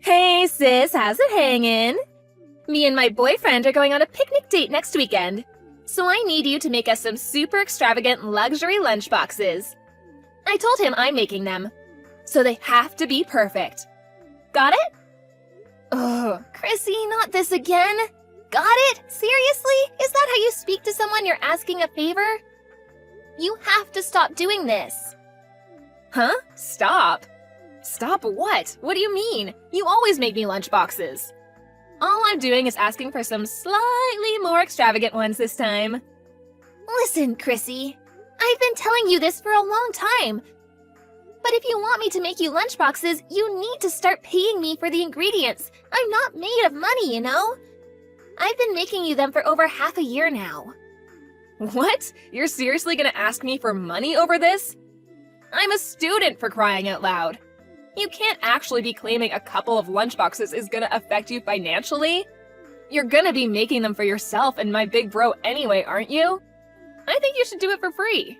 Hey sis, how's it hanging? Me and my boyfriend are going on a picnic date next weekend, so I need you to make us some super extravagant luxury lunchboxes. I told him I'm making them, so they have to be perfect. Got it? Oh, Chrissy, not this again. Got it? Seriously? Is that how you speak to someone you're asking a favor? You have to stop doing this. Huh? Stop? Stop what? What do you mean? You always make me lunchboxes. All I'm doing is asking for some slightly more extravagant ones this time. Listen, Chrissy. I've been telling you this for a long time. But if you want me to make you lunchboxes, you need to start paying me for the ingredients. I'm not made of money, you know? I've been making you them for over half a year now. What? You're seriously gonna ask me for money over this? I'm a student, for crying out loud. You can't actually be claiming a couple of lunchboxes is gonna affect you financially. You're gonna be making them for yourself and my big bro anyway, aren't you? I think you should do it for free.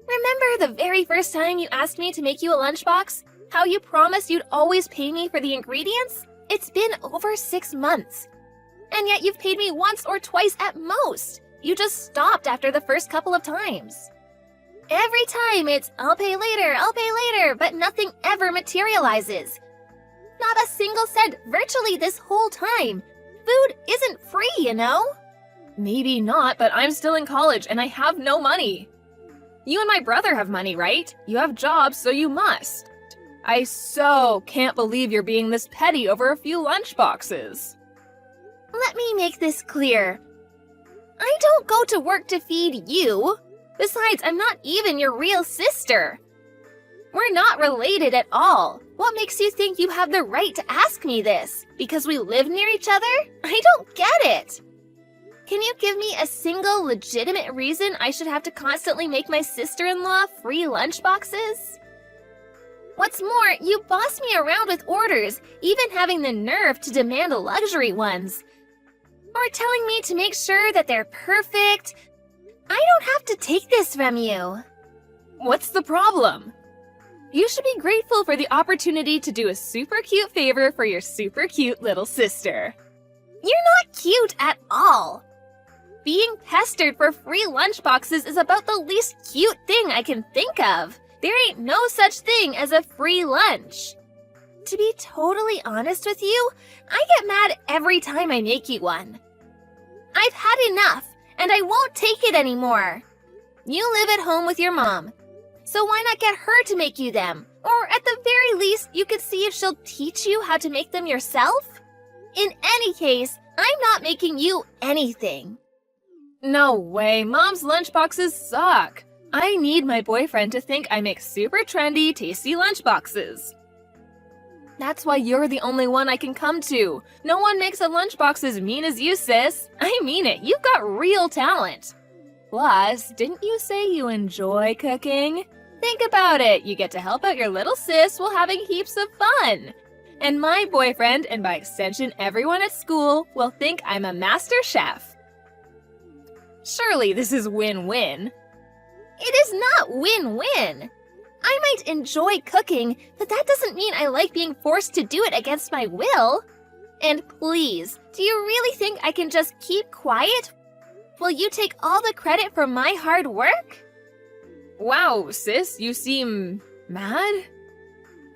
Remember the very first time you asked me to make you a lunchbox? How you promised you'd always pay me for the ingredients? It's been over 6 months. And yet you've paid me once or twice at most. You just stopped after the first couple of times. Every time it's, I'll pay later, but nothing ever materializes. Not a single cent virtually this whole time. Food isn't free, you know? Maybe not, but I'm still in college and I have no money. You and my brother have money, right? You have jobs, so you must. I so can't believe you're being this petty over a few lunchboxes. Let me make this clear. I don't go to work to feed you. Besides, I'm not even your real sister. We're not related at all. What makes you think you have the right to ask me this? Because we live near each other? I don't get it. Can you give me a single legitimate reason I should have to constantly make my sister-in-law free lunchboxes? What's more, you boss me around with orders, even having the nerve to demand luxury ones. Or telling me to make sure that they're perfect. I don't have to take this from you. What's the problem? You should be grateful for the opportunity to do a super cute favor for your super cute little sister. You're not cute at all. Being pestered for free lunchboxes is about the least cute thing I can think of. There ain't no such thing as a free lunch. To be totally honest with you, I get mad every time I make you one. I've had enough, and I won't take it anymore. You live at home with your mom, so why not get her to make you them? Or at the very least, you could see if she'll teach you how to make them yourself? In any case, I'm not making you anything. No way, Mom's lunchboxes suck. I need my boyfriend to think I make super trendy, tasty lunchboxes. That's why you're the only one I can come to. No one makes a lunchbox as mean as you, sis. I mean it, you've got real talent. Plus, didn't you say you enjoy cooking? Think about it, you get to help out your little sis while having heaps of fun. And my boyfriend, and by extension everyone at school, will think I'm a master chef. Surely this is win-win. It is not win-win. I might enjoy cooking, but that doesn't mean I like being forced to do it against my will. And please, do you really think I can just keep quiet? Will you take all the credit for my hard work? Wow, sis, you seem mad?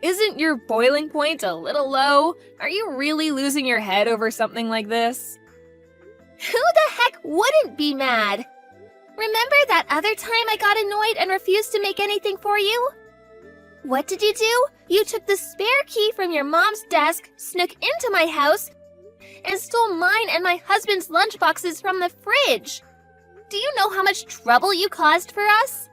Isn't your boiling point a little low? Are you really losing your head over something like this? Who the heck wouldn't be mad? Remember that other time I got annoyed and refused to make anything for you? What did you do? You took the spare key from your mom's desk, snuck into my house, and stole mine and my husband's lunchboxes from the fridge. Do you know how much trouble you caused for us?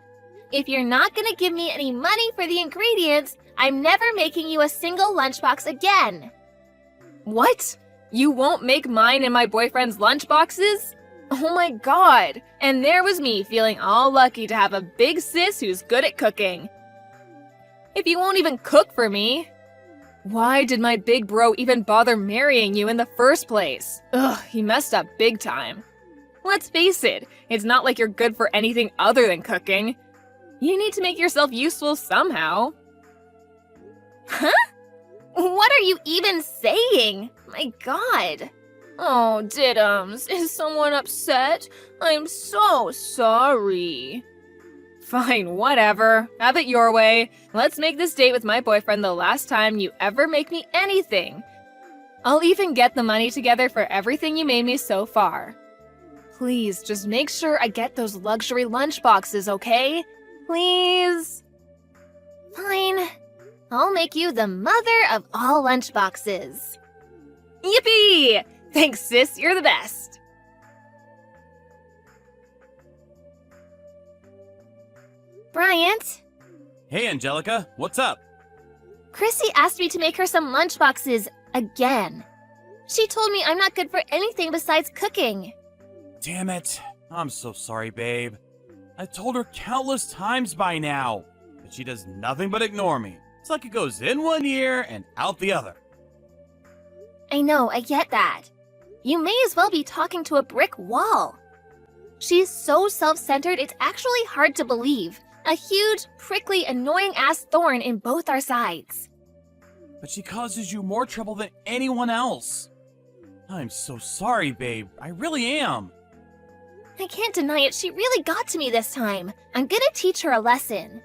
If you're not gonna give me any money for the ingredients, I'm never making you a single lunchbox again. What? You won't make mine and my boyfriend's lunchboxes? Oh my god, and there was me feeling all lucky to have a big sis who's good at cooking. If you won't even cook for me, why did my big bro even bother marrying you in the first place? Ugh, he messed up big time. Let's face it, it's not like you're good for anything other than cooking. You need to make yourself useful somehow. Huh? What are you even saying? My God. Oh, Diddums, is someone upset? I'm so sorry. Fine, whatever. Have it your way. Let's make this date with my boyfriend the last time you ever make me anything. I'll even get the money together for everything you made me so far. Please, just make sure I get those luxury lunchboxes, okay? Please? Fine. I'll make you the mother of all lunchboxes. Yippee! Thanks, sis. You're the best. Bryant? Hey, Angelica. What's up? Chrissy asked me to make her some lunchboxes again. She told me I'm not good for anything besides cooking. Damn it. I'm so sorry, babe. I told her countless times by now, but she does nothing but ignore me. It's like it goes in one ear and out the other. I know, I get that. You may as well be talking to a brick wall. She's so self-centered, it's actually hard to believe. A huge, prickly, annoying-ass thorn in both our sides. But she causes you more trouble than anyone else. I'm so sorry, babe. I really am. I can't deny it, she really got to me this time. I'm gonna teach her a lesson.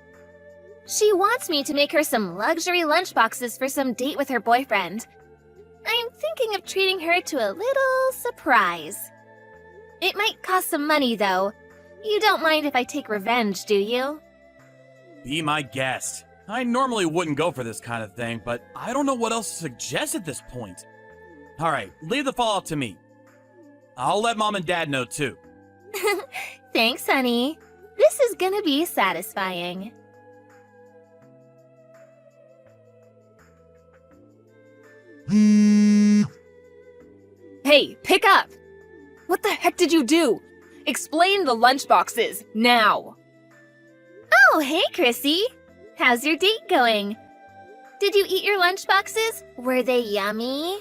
She wants me to make her some luxury lunchboxes for some date with her boyfriend. I'm thinking of treating her to a little surprise. It might cost some money, though. You don't mind if I take revenge, do you? Be my guest. I normally wouldn't go for this kind of thing, but I don't know what else to suggest at this point. Alright, leave the fallout to me. I'll let Mom and Dad know, too. Thanks, honey. This is gonna be satisfying. Hey, pick up! What the heck did you do? Explain the lunchboxes, now! Oh, hey, Chrissy! How's your date going? Did you eat your lunchboxes? Were they yummy?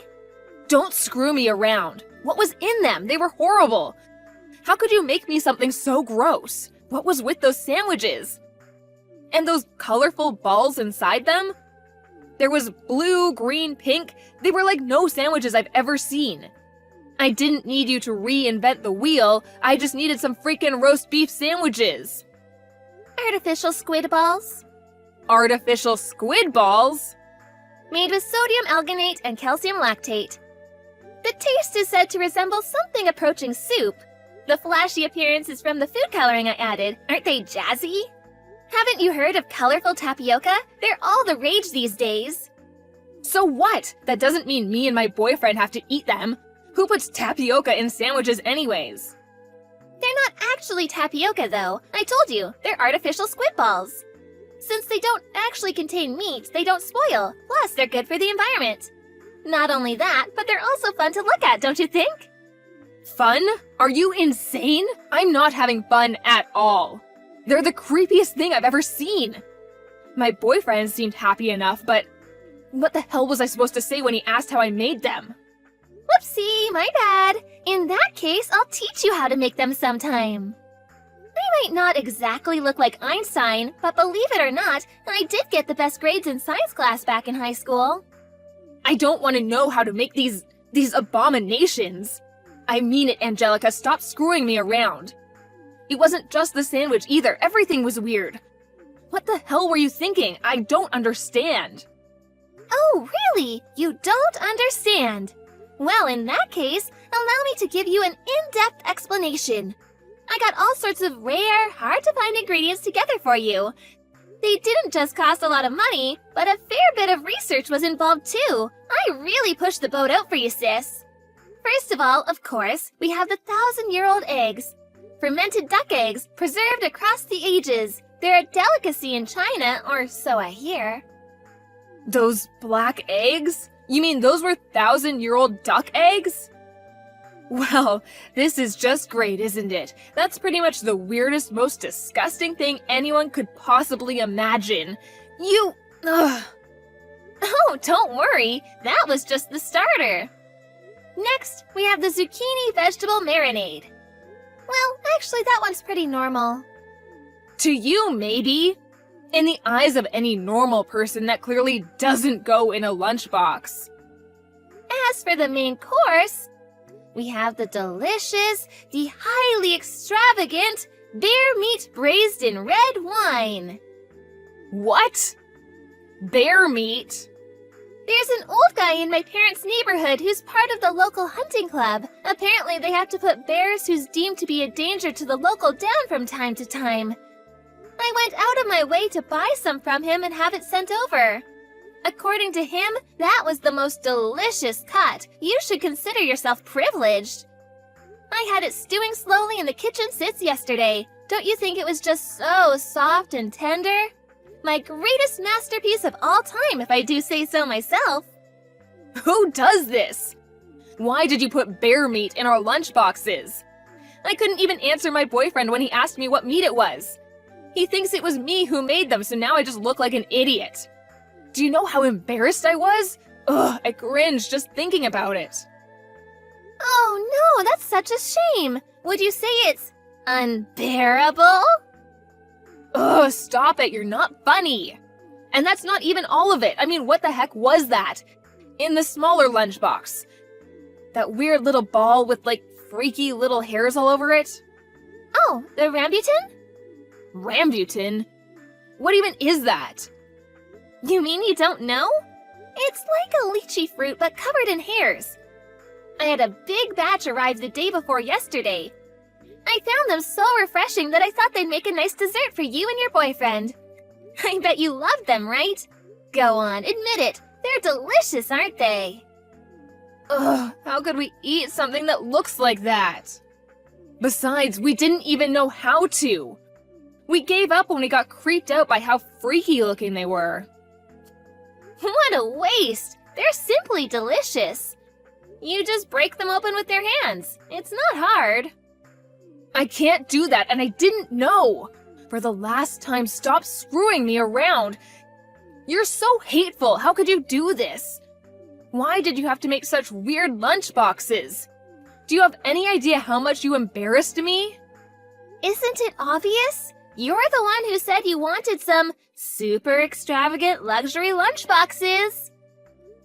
Don't screw me around. What was in them? They were horrible. How could you make me something so gross? What was with those sandwiches? And those colorful balls inside them? There was blue, green, pink. They were like no sandwiches I've ever seen. I didn't need you to reinvent the wheel. I just needed some freaking roast beef sandwiches. Artificial squid balls? Artificial squid balls? Made with sodium alginate and calcium lactate. The taste is said to resemble something approaching soup. The flashy appearance is from the food coloring I added. Aren't they jazzy? Haven't you heard of colorful tapioca? They're all the rage these days. So what? That doesn't mean me and my boyfriend have to eat them. Who puts tapioca in sandwiches anyways? They're not actually tapioca though. I told you, they're artificial squid balls. Since they don't actually contain meat, they don't spoil. Plus, they're good for the environment. Not only that, but they're also fun to look at, don't you think? Fun? Are you insane? I'm not having fun at all. They're the creepiest thing I've ever seen. My boyfriend seemed happy enough, but what the hell was I supposed to say when he asked how I made them? Whoopsie, my bad. In that case, I'll teach you how to make them sometime. I might not exactly look like Einstein, but believe it or not, I did get the best grades in science class back in high school. I don't want to know how to make these abominations. I mean it, Angelica, stop screwing me around. It wasn't just the sandwich either, everything was weird. What the hell were you thinking? I don't understand. Oh, really? You don't understand? Well, in that case, allow me to give you an in-depth explanation. I got all sorts of rare, hard-to-find ingredients together for you. They didn't just cost a lot of money, but a fair bit of research was involved too. I really pushed the boat out for you, sis. First of all, of course, we have the 1,000-year-old eggs. Fermented duck eggs, preserved across the ages. They're a delicacy in China, or so I hear. Those black eggs? You mean those were 1,000-year-old duck eggs? Well, this is just great, isn't it? That's pretty much the weirdest, most disgusting thing anyone could possibly imagine. Ugh. Oh, don't worry. That was just the starter. Next, we have the zucchini vegetable marinade. Well, actually, that one's pretty normal. To you, maybe. In the eyes of any normal person, that clearly doesn't go in a lunchbox. As for the main course, we have the delicious, the highly extravagant bear meat braised in red wine. What? Bear meat? There's an old guy in my parents' neighborhood who's part of the local hunting club. Apparently they have to put bears who's deemed to be a danger to the local down from time to time. I went out of my way to buy some from him and have it sent over. According to him, that was the most delicious cut. You should consider yourself privileged. I had it stewing slowly in the kitchen since yesterday. Don't you think it was just so soft and tender? My greatest masterpiece of all time, if I do say so myself. Who does this? Why did you put bear meat in our lunchboxes? I couldn't even answer my boyfriend when he asked me what meat it was. He thinks it was me who made them, so now I just look like an idiot. Do you know how embarrassed I was? Ugh, I cringe just thinking about it. Oh no, that's such a shame. Would you say it's unbearable? Ugh, stop it, you're not funny. And that's not even all of it. I mean, what the heck was that? In the smaller lunchbox. That weird little ball with, like, freaky little hairs all over it? Oh, the rambutan? Rambutan? What even is that? You mean you don't know? It's like a lychee fruit, but covered in hairs. I had a big batch arrive the day before yesterday. I found them so refreshing that I thought they'd make a nice dessert for you and your boyfriend. I bet you love them, right? Go on, admit it. They're delicious, aren't they? Ugh, how could we eat something that looks like that? Besides, we didn't even know how to. We gave up when we got creeped out by how freaky looking they were. What a waste! They're simply delicious. You just break them open with your hands. It's not hard. I can't do that, and I didn't know. For the last time, stop screwing me around. You're so hateful. How could you do this? Why did you have to make such weird lunchboxes? Do you have any idea how much you embarrassed me? Isn't it obvious? You're the one who said you wanted some super extravagant luxury lunchboxes.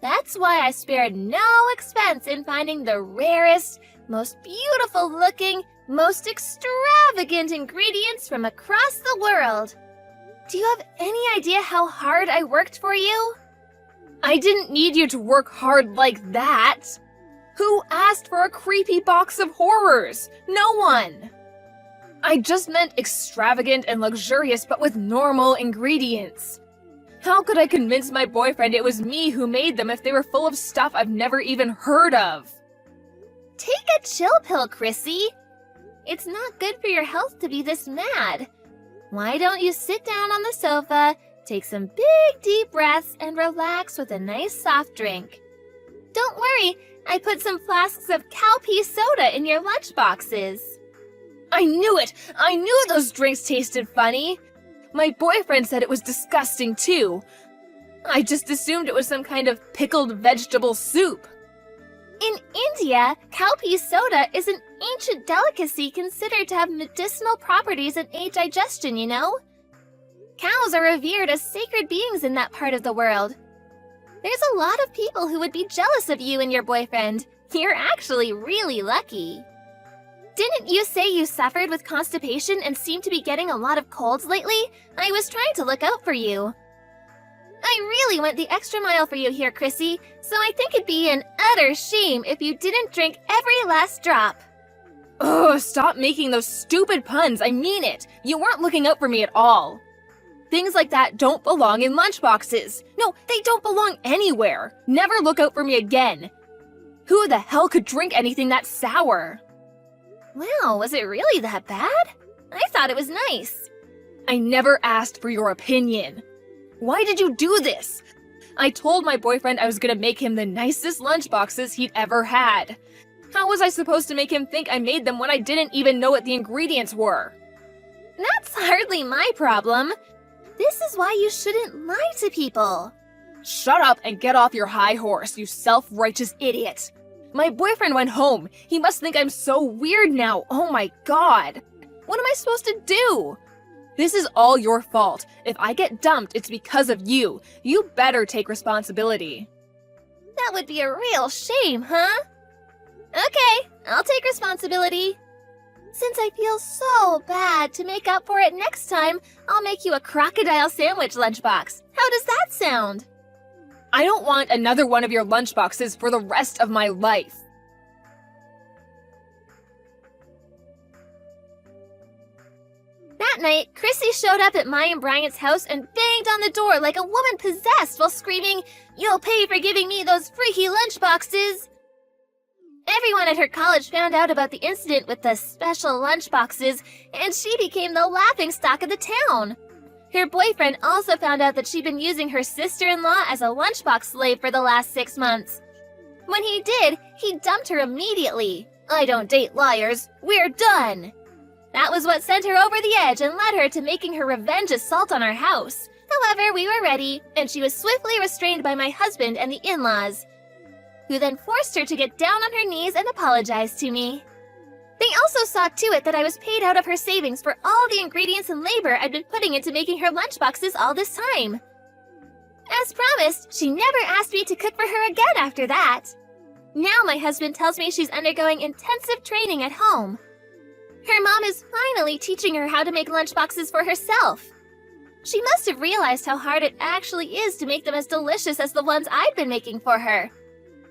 That's why I spared no expense in finding the rarest, most beautiful looking, most extravagant ingredients from across the world. Do you have any idea how hard I worked for you? I didn't need you to work hard like that. Who asked for a creepy box of horrors? No one. I just meant extravagant and luxurious, but with normal ingredients. How could I convince my boyfriend it was me who made them if they were full of stuff I've never even heard of? Take a chill pill, Chrissy. It's not good for your health to be this mad. Why don't you sit down on the sofa, take some big deep breaths, and relax with a nice soft drink? Don't worry, I put some flasks of cowpea soda in your lunchboxes. I knew it! I knew those drinks tasted funny! My boyfriend said it was disgusting too. I just assumed it was some kind of pickled vegetable soup. In India, cowpea soda is an ancient delicacy considered to have medicinal properties and aid digestion, you know? Cows are revered as sacred beings in that part of the world. There's a lot of people who would be jealous of you and your boyfriend. You're actually really lucky. Didn't you say you suffered with constipation and seem to be getting a lot of colds lately? I was trying to look out for you. I really went the extra mile for you here, Chrissy, so I think it'd be an utter shame if you didn't drink every last drop. Ugh, stop making those stupid puns, I mean it. You weren't looking out for me at all. Things like that don't belong in lunchboxes. No, they don't belong anywhere. Never look out for me again. Who the hell could drink anything that sour? Well, was it really that bad? I thought it was nice. I never asked for your opinion. Why did you do this? I told my boyfriend I was gonna make him the nicest lunchboxes he'd ever had. How was I supposed to make him think I made them when I didn't even know what the ingredients were? That's hardly my problem. This is why you shouldn't lie to people. Shut up and get off your high horse, you self-righteous idiot. My boyfriend went home. He must think I'm so weird now. Oh my god. What am I supposed to do? This is all your fault. If I get dumped, it's because of you. You better take responsibility. That would be a real shame, huh? Okay, I'll take responsibility. Since I feel so bad, to make up for it next time, I'll make you a crocodile sandwich lunchbox. How does that sound? I don't want another one of your lunchboxes for the rest of my life. That night, Chrissy showed up at Maya and Bryant's house and banged on the door like a woman possessed while screaming, "You'll pay for giving me those freaky lunchboxes!" Everyone at her college found out about the incident with the special lunchboxes, and she became the laughingstock of the town. Her boyfriend also found out that she'd been using her sister-in-law as a lunchbox slave for the last 6 months. When he did, he dumped her immediately. I don't date liars. We're done. That was what sent her over the edge and led her to making her revenge assault on our house. However, we were ready, and she was swiftly restrained by my husband and the in-laws, who then forced her to get down on her knees and apologize to me. They also saw to it that I was paid out of her savings for all the ingredients and labor I'd been putting into making her lunchboxes all this time. As promised, she never asked me to cook for her again after that. Now my husband tells me she's undergoing intensive training at home. Her mom is finally teaching her how to make lunchboxes for herself. She must have realized how hard it actually is to make them as delicious as the ones I'd been making for her,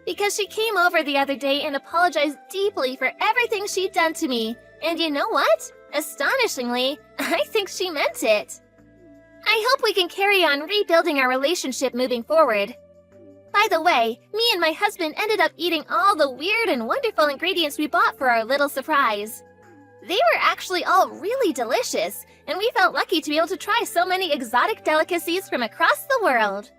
because she came over the other day and apologized deeply for everything she'd done to me. And you know what? Astonishingly, I think she meant it. I hope we can carry on rebuilding our relationship moving forward. By the way, me and my husband ended up eating all the weird and wonderful ingredients we bought for our little surprise. They were actually all really delicious, and we felt lucky to be able to try so many exotic delicacies from across the world.